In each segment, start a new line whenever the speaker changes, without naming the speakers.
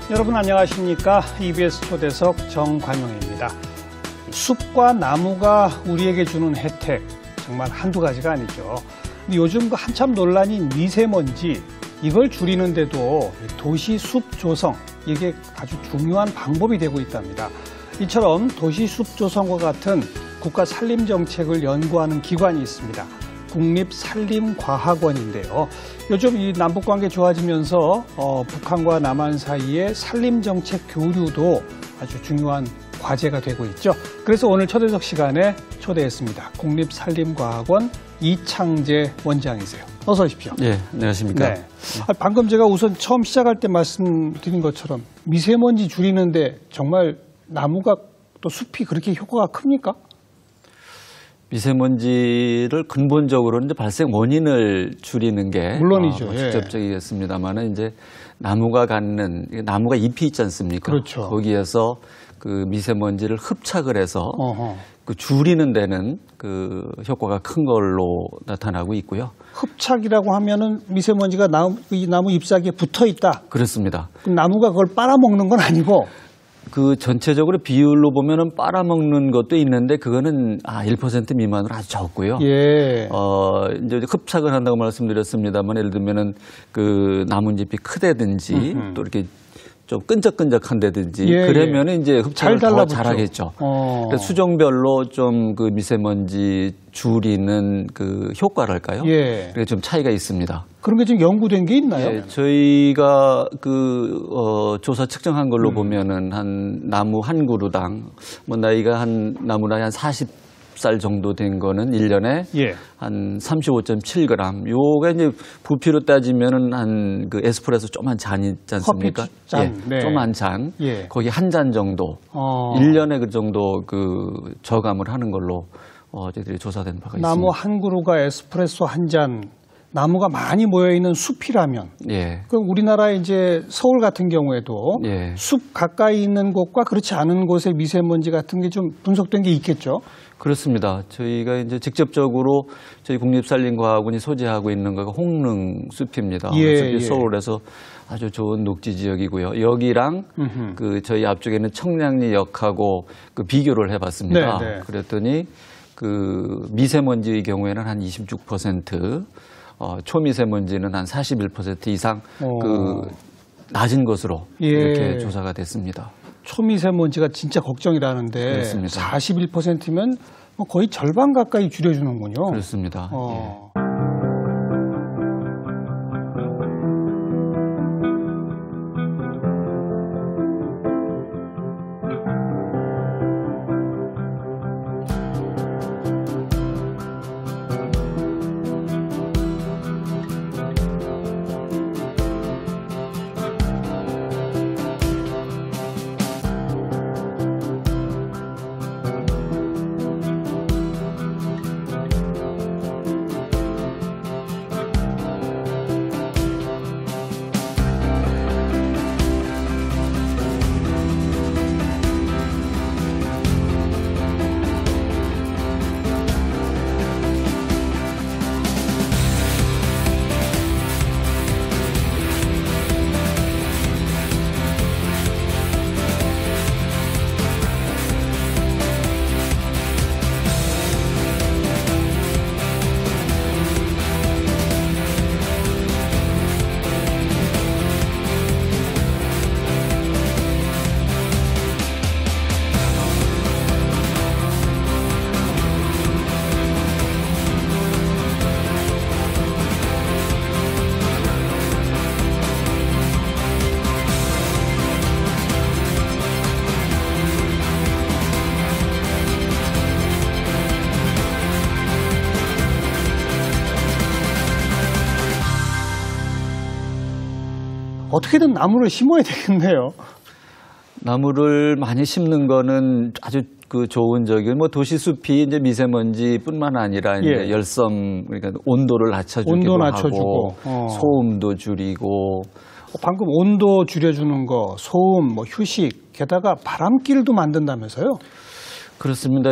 여러분 안녕하십니까? EBS 초대석 정관용입니다. 숲과 나무가 우리에게 주는 혜택 정말 한두 가지가 아니죠. 요즘 한참 논란인 미세먼지 이걸 줄이는데도 도시 숲 조성 이게 아주 중요한 방법이 되고 있답니다. 이처럼 도시 숲 조성과 같은 국가 산림 정책을 연구하는 기관이 있습니다. 국립산림과학원인데요. 요즘 이 남북관계 좋아지면서 북한과 남한 사이의 산림정책 교류도 아주 중요한 과제가 되고 있죠. 그래서 오늘 초대석 시간에 초대했습니다. 국립산림과학원 이창재 원장이세요. 어서 오십시오.
네, 안녕하십니까.
네. 방금 제가 우선 처음 시작할 때 말씀드린 것처럼 미세먼지 줄이는데 정말 나무가 또 숲이 그렇게 효과가 큽니까?
미세먼지를 근본적으로 이제 발생 원인을 줄이는 게
물론이죠.
직접적이겠습니다만은 이제 나무가 잎이 있지 않습니까?
그렇죠.
거기에서 그 미세먼지를 흡착을 해서 그 줄이는 데는 그 효과가 큰 걸로 나타나고 있고요.
흡착이라고 하면은 미세먼지가 이 나무 잎사귀에 붙어 있다.
그렇습니다.
그럼 나무가 그걸 빨아먹는 건 아니고.
그 전체적으로 비율로 보면은 빨아먹는 것도 있는데 그거는 1% 미만으로 아주 적고요.
예.
이제 흡착을 한다고 말씀드렸습니다만 예를 들면은 그 나뭇잎이 크다든지 또 이렇게 좀 끈적끈적한다든지 그러면은 이제 흡착을 더 잘하겠죠. 그래서 수종별로 좀 그 미세먼지 줄이는 그 효과랄까요? 그게 좀 차이가 있습니다.
그런 게 좀 연구된 게 있나요?
예, 저희가 조사 측정한 걸로 보면은 나무 한 그루당 나이가 나무나이 한 40살 정도 된 거는 1년에 한 35.7g. 요가 이제 부피로 따지면은 그 에스프레소 조그만 잔 있지 않습니까?
커피 잔.
조그만 잔. 거기 한 잔 정도. 1년에 그 정도 저감을 하는 걸로 저희들이 조사된 바가 있습니다.
나무 한 그루가 에스프레소 한 잔. 나무가 많이 모여있는 숲이라면 그럼 우리나라 이제 서울 같은 경우에도 숲 가까이 있는 곳과 그렇지 않은 곳의 미세먼지 같은 게 좀 분석된 게 있겠죠?
그렇습니다. 저희가 이제 직접적으로 저희 국립산림과학원이 소재하고 있는 거가 홍릉 숲입니다. 그래서 서울에서 아주 좋은 녹지 지역이고요. 여기랑 그 저희 앞쪽에 있는 청량리역하고 그 비교를 해봤습니다. 그랬더니 그 미세먼지의 경우에는 한 26%, 초미세먼지는 한 41% 이상 그 낮은 것으로 이렇게 조사가 됐습니다.
초미세먼지가 진짜 걱정이라는데
그렇습니다.
41%면 거의 절반 가까이 줄여주는군요.
그렇습니다.
어떻게든 나무를 심어야 되겠네요.
나무를 많이 심는 거는 아주 좋은 도시숲이 이제 미세먼지뿐만 아니라 이제 열섬 그러니까 온도를 낮춰주기도 하고 소음도 줄이고
방금 온도 줄여주는 거, 소음, 휴식, 게다가 바람길도 만든다면서요?
그렇습니다.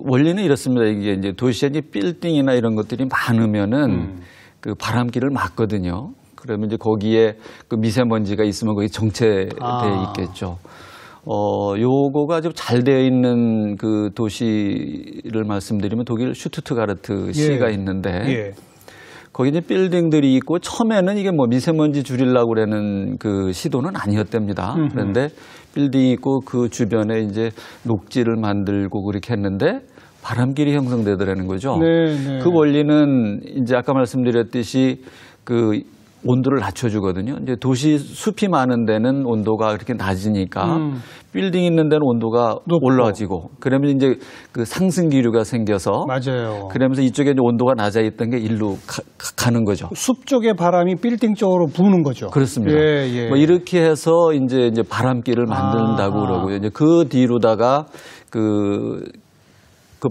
원리는 이렇습니다. 이게 이제 도시에 이제 빌딩이나 이런 것들이 많으면은 그 바람길을 막거든요. 그러면 이제 거기에 그 미세먼지가 있으면 거기 정체돼 있겠죠. 요거가 좀 잘 되어 있는 그 도시를 말씀드리면 독일 슈투트가르트 시가 있는데 거기 이제 빌딩들이 있고 처음에는 이게 뭐 미세먼지 줄이려고 그러는 그 시도는 아니었답니다. 그런데 빌딩이 있고 그 주변에 이제 녹지를 만들고 그렇게 했는데 바람길이 형성되더라는 거죠. 그 원리는 이제 아까 말씀드렸듯이 그 온도를 낮춰주거든요. 이제 도시 숲이 많은 데는 온도가 그렇게 낮으니까 빌딩 있는 데는 온도가 높고. 올라지고 그러면 이제 그 상승 기류가 생겨서
맞아요.
그러면서 이쪽에 이제 온도가 낮아 있던 게 일로 가는 거죠.
숲 쪽의 바람이 빌딩 쪽으로 부는 거죠.
그렇습니다. 뭐 이렇게 해서 이제 바람길을 만든다고 그러고요. 이제 그 뒤로다가 그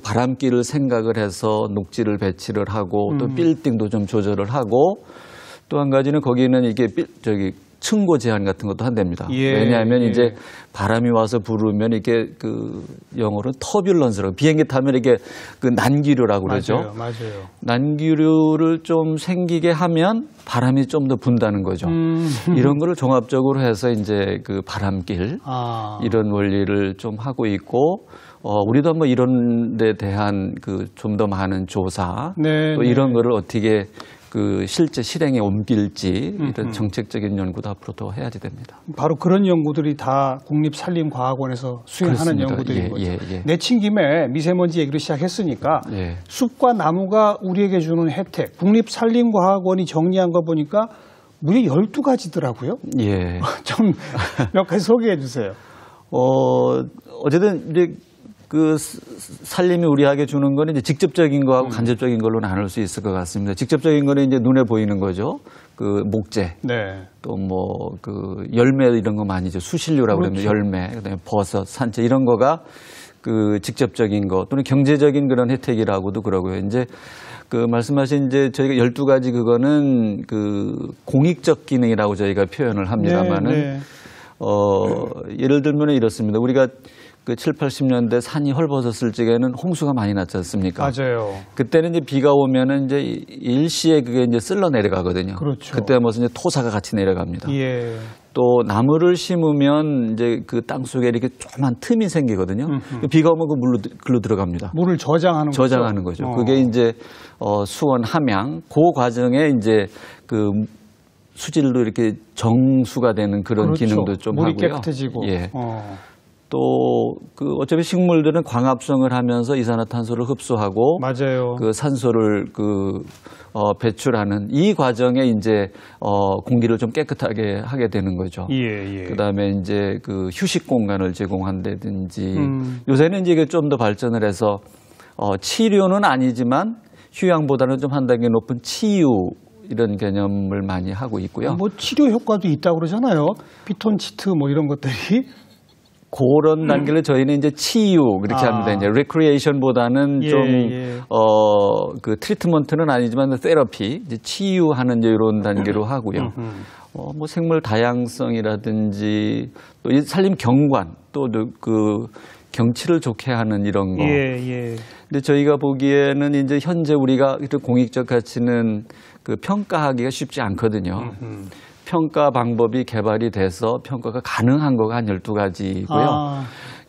바람길을 생각을 해서 녹지를 배치를 하고 또 빌딩도 좀 조절을 하고 또 한 가지는 거기는 이게 층고 제한 같은 것도 한답니다. 왜냐하면 이제 바람이 와서 불으면 이게 그 영어로 터뷸런스라고 비행기 타면 이게 그 난기류라고 그러죠.
맞아요.
난기류를 좀 생기게 하면 바람이 좀 더 분다는 거죠. 이런 거를 종합적으로 해서 이제 그 바람길 이런 원리를 좀 하고 있고 우리도 뭐 이런 데 대한 그 좀 더 많은 조사 또 이런 거를 어떻게 그 실제 실행에 옮길지 이런 정책적인 연구도 앞으로 더 해야지 됩니다.
바로 그런 연구들이 다 국립산림과학원에서 수행하는 연구들인 거죠. 내친 김에 미세먼지 얘기를 시작했으니까 숲과 나무가 우리에게 주는 혜택, 국립산림과학원이 정리한 거 보니까 무려 12가지더라고요. 좀 몇 가지 소개해 주세요.
어쨌든 이제 그 산림이 우리에게 주는 거는 이제 직접적인 거하고 간접적인 걸로 나눌 수 있을 것 같습니다. 직접적인 거는 이제 눈에 보이는 거죠. 그 목재, 또 뭐 그 열매 이런 거 많이 이제 수신류라고 그러면 열매, 그다음에 버섯, 산채 이런 거가 그 직접적인 거 또는 경제적인 그런 혜택이라고도 그러고요. 이제 그 말씀하신 이제 저희가 12가지 그거는 그 공익적 기능이라고 저희가 표현을 합니다만은 예를 들면 이렇습니다. 우리가 그 7, 80년대 산이 헐벗었을 적에는 홍수가 많이 났지 않습니까?
맞아요.
그때는 이제 비가 오면은 이제 일시에 그게 이제 쓸러 내려가거든요. 그때 무슨 이제 토사가 같이 내려갑니다. 또 나무를 심으면 이제 그 땅 속에 이렇게 조그만 틈이 생기거든요. 비가 오면 그 물로 글로 들어갑니다.
물을 저장하는
거죠. 그게 이제 수원 함양 그 과정에 이제 그 수질도 이렇게 정수가 되는 그런 기능도 좀
물이
하고요.
깨끗해지고.
또 그 어차피 식물들은 광합성을 하면서 이산화탄소를 흡수하고 그 산소를 배출하는 이 과정에 이제 공기를 좀 깨끗하게 하게 되는 거죠. 그다음에 이제 그 휴식 공간을 제공한다든지 요새는 이제 이게 좀 더 발전을 해서 치료는 아니지만 휴양보다는 좀 한 단계 높은 치유 이런 개념을 많이 하고 있고요.
뭐 치료 효과도 있다고 그러잖아요. 피톤치드 뭐 이런 것들이.
그런 단계를 저희는 이제 치유 그렇게 합니다. 이제 레크리에이션보다는 좀 그 트리트먼트는 아니지만 테라피, 이제 치유하는 이제 이런 단계로 하고요. 뭐 생물 다양성이라든지 또 이 산림 경관 또 그 경치를 좋게 하는 이런 거. 근데 저희가 보기에는 이제 현재 우리가 공익적 가치는 그 평가하기가 쉽지 않거든요. 평가 방법이 개발이 돼서 평가가 가능한 거가 한 12가지고요.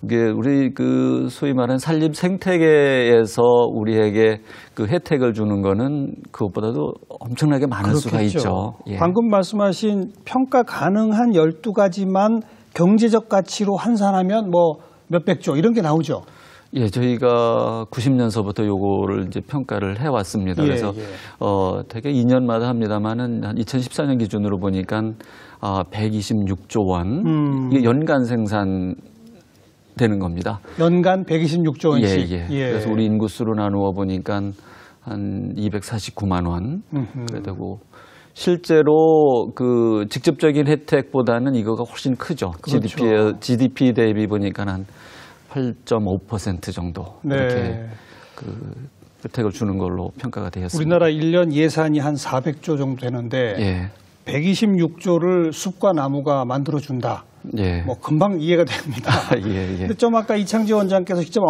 이게 우리 그 소위 말하는 산림 생태계에서 우리에게 그 혜택을 주는 거는 그것보다도 엄청나게 많을 수가 있죠.
방금 말씀하신 평가 가능한 12가지만 경제적 가치로 환산하면 뭐 몇백조 이런 게 나오죠.
저희가 90년서부터 요거를 이제 평가를 해왔습니다. 그래서 되게 2년마다 합니다만은 한 2014년 기준으로 보니까 126조 원 이게 연간 생산 되는 겁니다.
연간 126조 원씩.
그래서 우리 인구수로 나누어 보니까 한 249만 원. 그래 되고 실제로 그 직접적인 혜택보다는 이거가 훨씬 크죠. GDP 대비 보니까 한 8.5% 정도 이렇게 그 혜택을 주는 걸로 평가가 되었습니다.
우리나라 1년 예산이 한 400조 정도 되는데 126조를 숲과 나무가 만들어준다. 뭐 금방 이해가 됩니다. 근데 좀 아까 이창재 원장께서 직접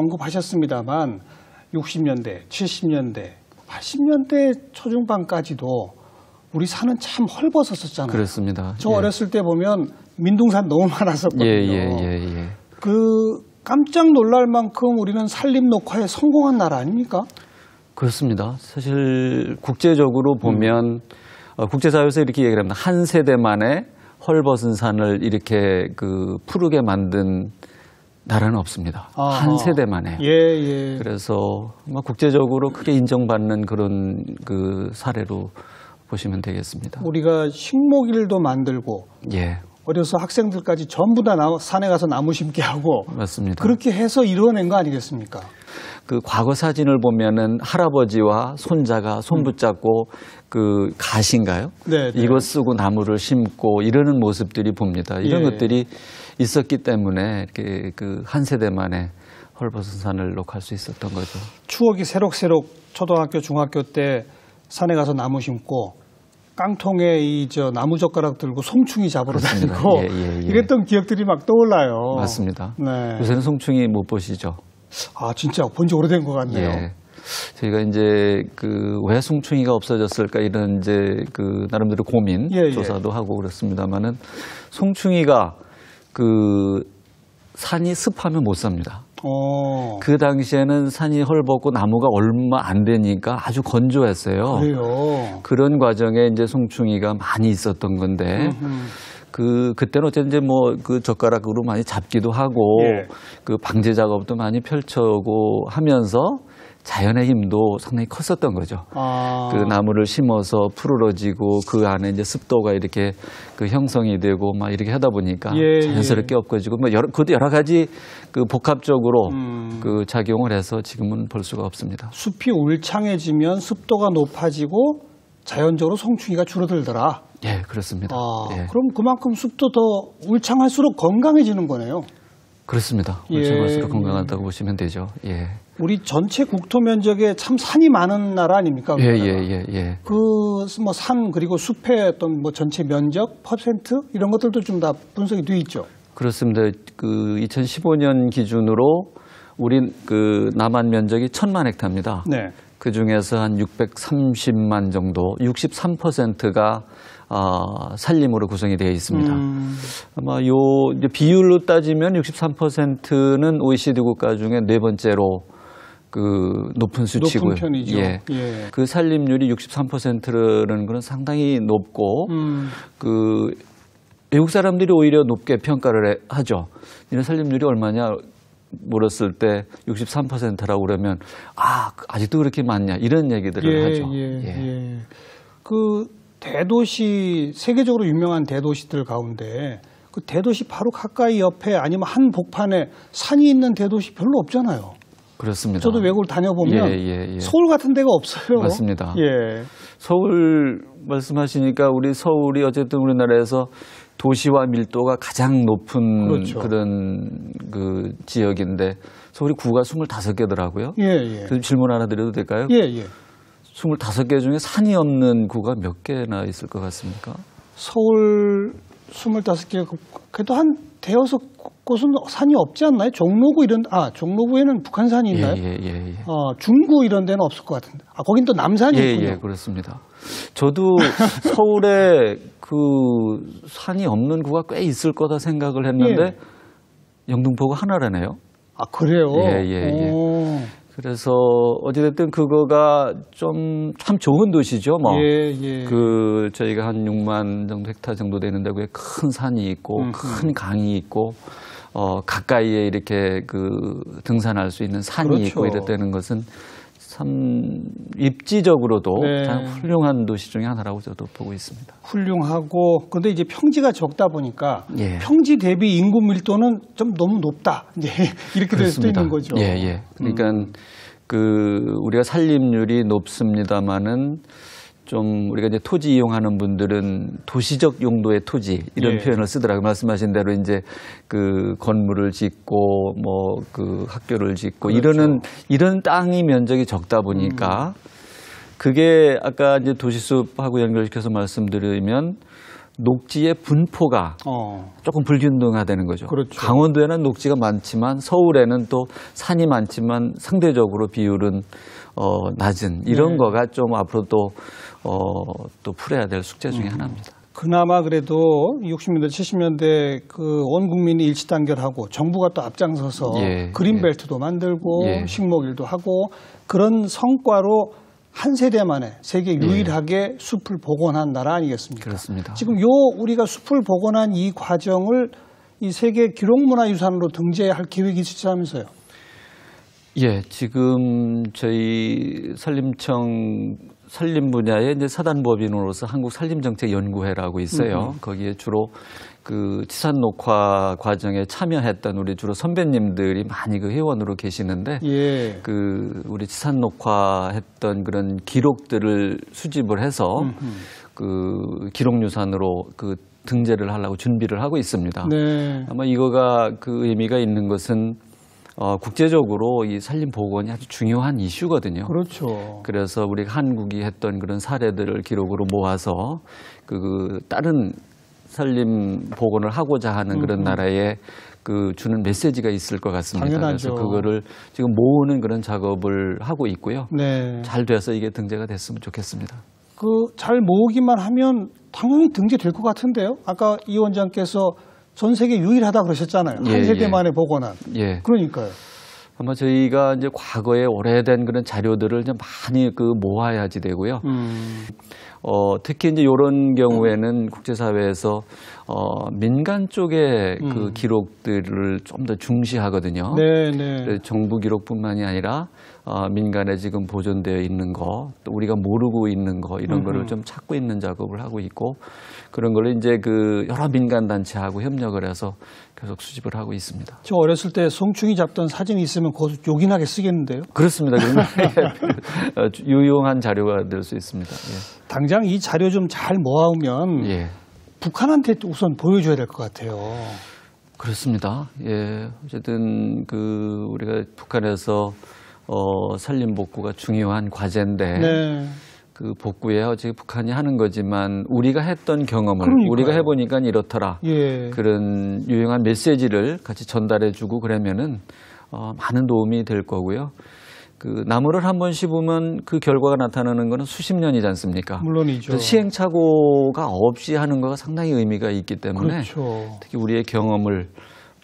우리 산은 참 헐벗었었잖아요.
그렇습니다.
저 어렸을 때 보면 민둥산 너무 많았었거든요.
예.
그 깜짝 놀랄 만큼 우리는 산림 녹화에 성공한 나라 아닙니까?
그렇습니다. 사실 국제적으로 보면 국제사회에서 이렇게 얘기를 합니다. 한 세대 만에 헐벗은 산을 이렇게 그 푸르게 만든 나라는 없습니다. 한 세대 만에.
예.
그래서 국제적으로 크게 인정받는 그런 그 사례로 보시면 되겠습니다.
우리가 식목일도 만들고
예.
어려서 학생들까지 전부 다 산에 가서 나무 심게 하고
맞습니다.
그렇게 해서 이루어낸 거 아니겠습니까?
그 과거 사진을 보면은 할아버지와 손자가 손 붙잡고 그 가시인가요?
네.
이거 쓰고 나무를 심고 이러는 모습들이 봅니다. 이런 것들이 있었기 때문에 이렇게 그 한 세대 만에 헐벗은 산을 녹할 수 있었던 거죠.
추억이 새록새록 초등학교, 중학교 때 산에 가서 나무 심고 깡통에 나무 젓가락 들고 송충이 잡으러 다니고 이랬던 기억들이 막 떠올라요.
맞습니다.
네.
요새는 송충이 못 보시죠?
아, 진짜 본 지 오래된 것 같네요.
예. 저희가 이제 그 왜 송충이가 없어졌을까 이런 이제 그 나름대로 고민 조사도 하고 그렇습니다만은 송충이가 그 산이 습하면 못 삽니다. 그 당시에는 산이 헐벗고 나무가 얼마 안 되니까 아주 건조했어요.
그래요.
그런 과정에 이제 송충이가 많이 있었던 건데 그때는 어쨌든 그 젓가락으로 많이 잡기도 하고 그 방제 작업도 많이 펼쳐고 하면서 자연의 힘도 상당히 컸었던 거죠. 그 나무를 심어서 푸르러지고 그 안에 이제 습도가 이렇게 그 형성이 되고 막 이렇게 하다 보니까 자연스럽게 엎어지고 그것도 여러 가지 그 복합적으로 그 작용을 해서 지금은 볼 수가 없습니다.
숲이 울창해지면 습도가 높아지고 자연적으로 송충이가 줄어들더라.
예, 그렇습니다.
그럼 그만큼 숲도 더 울창할수록 건강해지는 거네요.
그렇습니다. 울창할수록 건강하다고 보시면 되죠. 예.
우리 전체 국토 면적에 참 산이 많은 나라 아닙니까?
예.
산 그리고 숲의 어떤 전체 면적, 퍼센트 이런 것들도 좀 다 분석이 돼 있죠.
그렇습니다. 그 2015년 기준으로 우리 그 남한 면적이 1,000만 헥타입니다.
네.
그 중에서 한 630만 정도, 63%가 산림으로 구성이 되어 있습니다. 아마 이제 비율로 따지면 63%는 OECD 국가 중에 네 번째로 그 높은 수치고요.
높은 편이죠.
그 산림률이 63%라는 것은 상당히 높고 그 외국 사람들이 오히려 높게 평가를 하죠. 이런 산림률이 얼마냐 물었을 때 63%라고 그러면 아직도 그렇게 많냐 이런 얘기들을 하죠.
그 대도시 세계적으로 유명한 대도시들 가운데 그 대도시 바로 가까이 옆에 아니면 한 복판에 산이 있는 대도시 별로 없잖아요.
그렇습니다.
저도 외국을 다녀보면 서울 같은 데가 없어요.
맞습니다. 서울 말씀하시니까 우리 서울이 어쨌든 우리나라에서 도시와 밀도가 가장 높은 그런 그 지역인데 서울이 구가 25개더라고요. 질문 하나 드려도 될까요? 25개 중에 산이 없는 구가 몇 개나 있을 것 같습니까?
서울 25개, 그래도 한 대여섯 곳은 산이 없지 않나요? 종로구 종로구에는 북한산이 있나요? 중구 이런 데는 없을 것 같은데. 거긴 또 남산이 있군요.
그렇습니다. 저도 서울에 그 산이 없는 구가 꽤 있을 거다 생각을 했는데 영등포가 하나라네요.
그래요?
그래서 어찌됐든 그거가 좀 참 좋은 도시죠. 그 저희가 한 6만 정도 헥타 정도 되는 데고에 큰 산이 있고 큰 강이 있고 가까이에 이렇게 그 등산할 수 있는 산이 있고 이랬다는 것은 참 입지적으로도 참 훌륭한 도시 중에 하나라고 저도 보고 있습니다.
훌륭하고 그런데 이제 평지가 적다 보니까 평지 대비 인구 밀도는 좀 너무 높다. 이렇게 될 수도 있는 거죠.
그러니까 그 우리가 산림률이 높습니다마는 좀 우리가 이제 토지 이용하는 분들은 도시적 용도의 토지 이런 표현을 쓰더라고요. 말씀하신 대로 이제 그 건물을 짓고 그 학교를 짓고 이런 땅이 면적이 적다 보니까 그게 아까 이제 도시숲하고 연결시켜서 말씀드리면 녹지의 분포가 조금 불균등하다는 거죠. 강원도에는 녹지가 많지만 서울에는 또 산이 많지만 상대적으로 비율은 낮은 이런 거가 좀 앞으로 또 또 풀어야 될 숙제 중에 하나입니다.
그나마 그래도 60년대, 70년대 그 온 국민이 일치단결하고 정부가 또 앞장서서 그린벨트도 만들고 식목일도 하고 그런 성과로 한 세대 만에 세계 유일하게 숲을 복원한 나라 아니겠습니까?
그렇습니다.
지금 우리가 숲을 복원한 이 과정을 이 세계 기록문화유산으로 등재할 계획이 있으시다면서요?
예, 지금 저희 산림청 산림 분야의 이제 사단법인으로서 한국산림정책연구회라고 있어요. 거기에 주로 그 치산 녹화 과정에 참여했던 우리 주로 선배님들이 많이 그 회원으로 계시는데 그 우리 치산 녹화했던 그런 기록들을 수집을 해서 그 기록유산으로 그 등재를 하려고 준비를 하고 있습니다. 네. 아마 이거가 그 의미가 있는 것은 국제적으로 이 산림 복원이 아주 중요한 이슈거든요.
그렇죠.
그래서 우리가 한국이 했던 그런 사례들을 기록으로 모아서 그 다른 산림 복원을 하고자 하는 그런 나라에 그 주는 메시지가 있을 것 같습니다.
당연하죠.
그래서 그거를 지금 모으는 그런 작업을 하고 있고요.
네.
잘 돼서 이게 등재가 됐으면 좋겠습니다.
그 잘 모으기만 하면 당연히 등재될 것 같은데요. 아까 이 원장께서 전 세계 유일하다 그러셨잖아요. 한 세대 만에 복원한. 그러니까요.
아마 저희가 이제 과거에 오래된 그런 자료들을 좀 많이 그 모아야지 되고요. 특히 이제 이런 경우에는 국제사회에서 민간 쪽의 그 기록들을 좀 더 중시하거든요.
네.
정부 기록뿐만이 아니라 민간에 지금 보존되어 있는 거, 또 우리가 모르고 있는 거 이런 거를 좀 찾고 있는 작업을 하고 있고 그런 걸 이제 그 여러 민간 단체하고 협력을 해서 계속 수집을 하고 있습니다.
저 어렸을 때 송충이 잡던 사진이 있으면 그거 요긴하게 쓰겠는데요?
그렇습니다. 유용한 자료가 될 수 있습니다.
당장 이 자료 좀 잘 모아오면 북한한테 우선 보여줘야 될 것 같아요.
그렇습니다. 어쨌든 그 우리가 북한에서 산림 복구가 중요한 과제인데 그 복구에 지금 북한이 하는 거지만 우리가 했던 경험을 우리가 해보니까 이렇더라. 그런 유용한 메시지를 같이 전달해주고 그러면은 많은 도움이 될 거고요. 그 나무를 한번 심으면 그 결과가 나타나는 거는 수십 년이지 않습니까?
물론이죠.
시행착오가 없이 하는 거가 상당히 의미가 있기 때문에 특히 우리의 경험을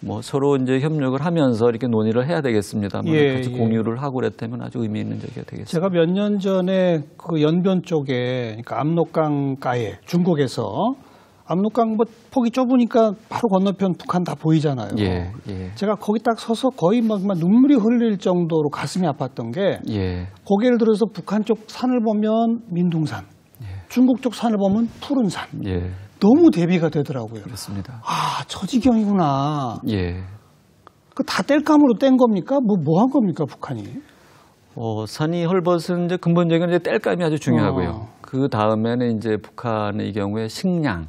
뭐 서로 이제 협력을 하면서 이렇게 논의를 해야 되겠습니다. 같이 공유를 하고 그랬다면 아주 의미 있는 적이 되겠습니다.
제가 몇 년 전에 그 연변 쪽에, 그러니까 압록강가에 중국에서 압록강 뭐 폭이 좁으니까 바로 건너편 북한 다 보이잖아요. 제가 거기 딱 서서 거의 막 눈물이 흘릴 정도로 가슴이 아팠던 게 고개를 들어서 북한 쪽 산을 보면 민둥산, 중국 쪽 산을 보면 푸른 산. 너무 대비가 되더라고요.
그렇습니다.
아, 저 지경이구나. 그 다 땔감으로 뗀 겁니까? 뭐 한 겁니까, 북한이?
산이 헐벗은 이제 근본적인 이제 땔감이 아주 중요하고요. 그 다음에는 이제 북한의 이 경우에 식량.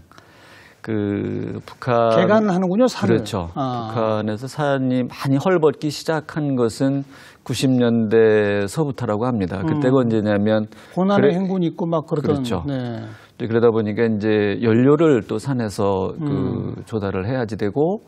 북한
개간하는군요, 산을.
그렇죠. 북한에서 산이 많이 헐벗기 시작한 것은 90년대서부터라고 합니다. 그때가 언제냐면
고난의 행군이 있고 막 그러던.
그렇죠. 그러다 보니까 이제 연료를 또 산에서 조달을 해야지 되고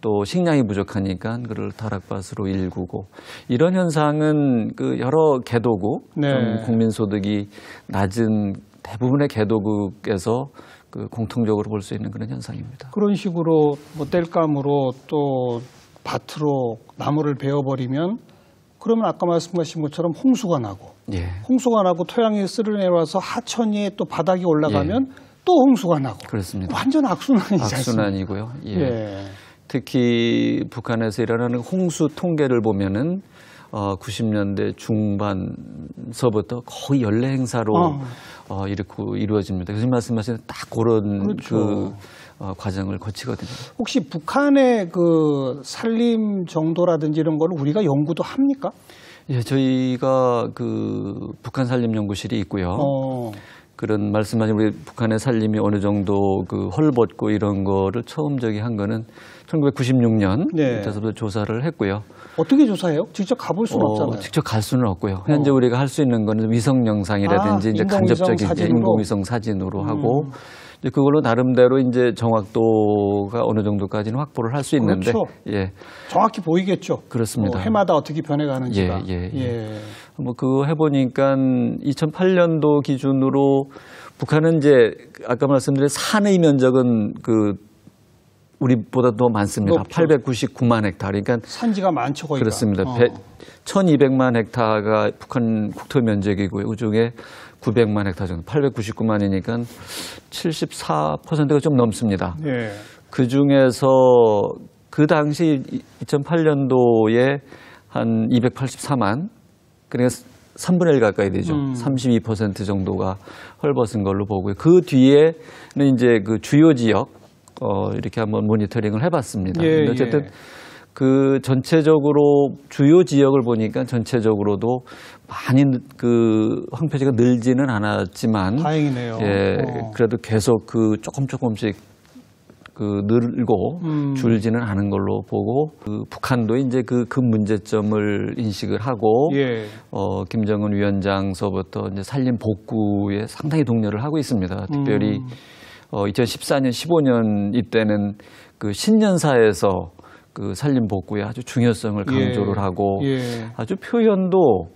또 식량이 부족하니까 그걸 다락밭으로 일구고 이런 현상은 그 여러 개도국 좀 국민소득이 낮은 대부분의 개도국에서 그 공통적으로 볼 수 있는 그런 현상입니다.
그런 식으로 뭐 땔감으로 또 밭으로 나무를 베어버리면 그러면 아까 말씀하신 것처럼 홍수가 나고 홍수가 나고 토양이 쓸어내려와서 하천이 또 바닥이 올라가면 또 홍수가 나고
그렇습니다.
완전 악순환이지 않습니까?
악순환이고요. 특히 북한에서 일어나는 홍수 통계를 보면은 90년대 중반서부터 거의 연례 행사로 이렇게 이루어집니다. 교수님 말씀하신 딱 그런 그 과정을 거치거든요.
혹시 북한의 그 산림 정도라든지 이런 걸 우리가 연구도 합니까?
저희가 그 북한 산림연구실이 있고요. 그런 말씀하신 우리 북한의 산림이 어느 정도 그 헐벗고 이런 거를 처음 한 거는 1996년 그때서부터 조사를 했고요.
어떻게 조사해요? 직접 가볼 수는 없잖아요.
직접 갈 수는 없고요. 현재 우리가 할 수 있는 거는 위성 영상이라든지 이제 간접적인 인공위성 사진으로 하고 이제 그걸로 나름대로 이제 정확도가 어느 정도까지는 확보를 할 수 있는데,
그렇죠.
예,
정확히 보이겠죠.
그렇습니다.
해마다 어떻게 변해가는지가.
뭐 그거 해보니까 2008년도 기준으로 북한은 이제 아까 말씀드린 산의 면적은 그 우리보다 더 많습니다.
높죠.
899만 헥타르. 그러니까
산지가 많죠, 거기가.
그렇습니다. 1200만 헥타르가 북한 국토 면적이고요. 그중에 900만 헥타르 정도, 899만이니까 74%가 좀 넘습니다.
예.
그 중에서 그 당시 2008년도에 한 284만, 그러니까 3분의 1 가까이 되죠. 32% 정도가 헐벗은 걸로 보고요. 그 뒤에는 이제 그 주요 지역, 이렇게 한번 모니터링을 해봤습니다.
예,
근데 어쨌든 그 전체적으로 주요 지역을 보니까 전체적으로도 많이 그 황폐지가 늘지는 않았지만,
다행이네요.
예, 그래도 계속 그 조금씩 그 늘고 줄지는 않은 걸로 보고, 그 북한도 이제 그 문제점을 인식을 하고,
예.
김정은 위원장서부터 이제 산림 복구에 상당히 독려를 하고 있습니다. 특별히 2014년, 15년 이때는 그 신년사에서 그 산림 복구의 아주 중요성을 강조를 하고, 아주 표현도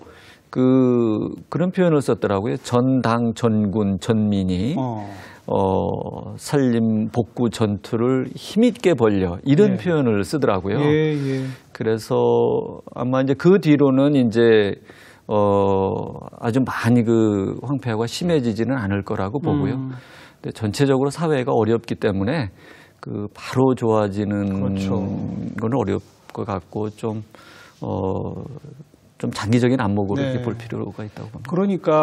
그런 표현을 썼더라고요. 전당, 전군, 전민이 산림 복구 전투를 힘있게 벌려, 이런 표현을 쓰더라고요. 그래서 아마 이제 그 뒤로는 이제 아주 많이 그 황폐화가 심해지지는 않을 거라고 보고요. 근데 전체적으로 사회가 어렵기 때문에 그 바로 좋아지는 건 어려울 것 같고, 좀 장기적인 안목으로 이렇게 볼 필요가 있다고 봅니다.
그러니까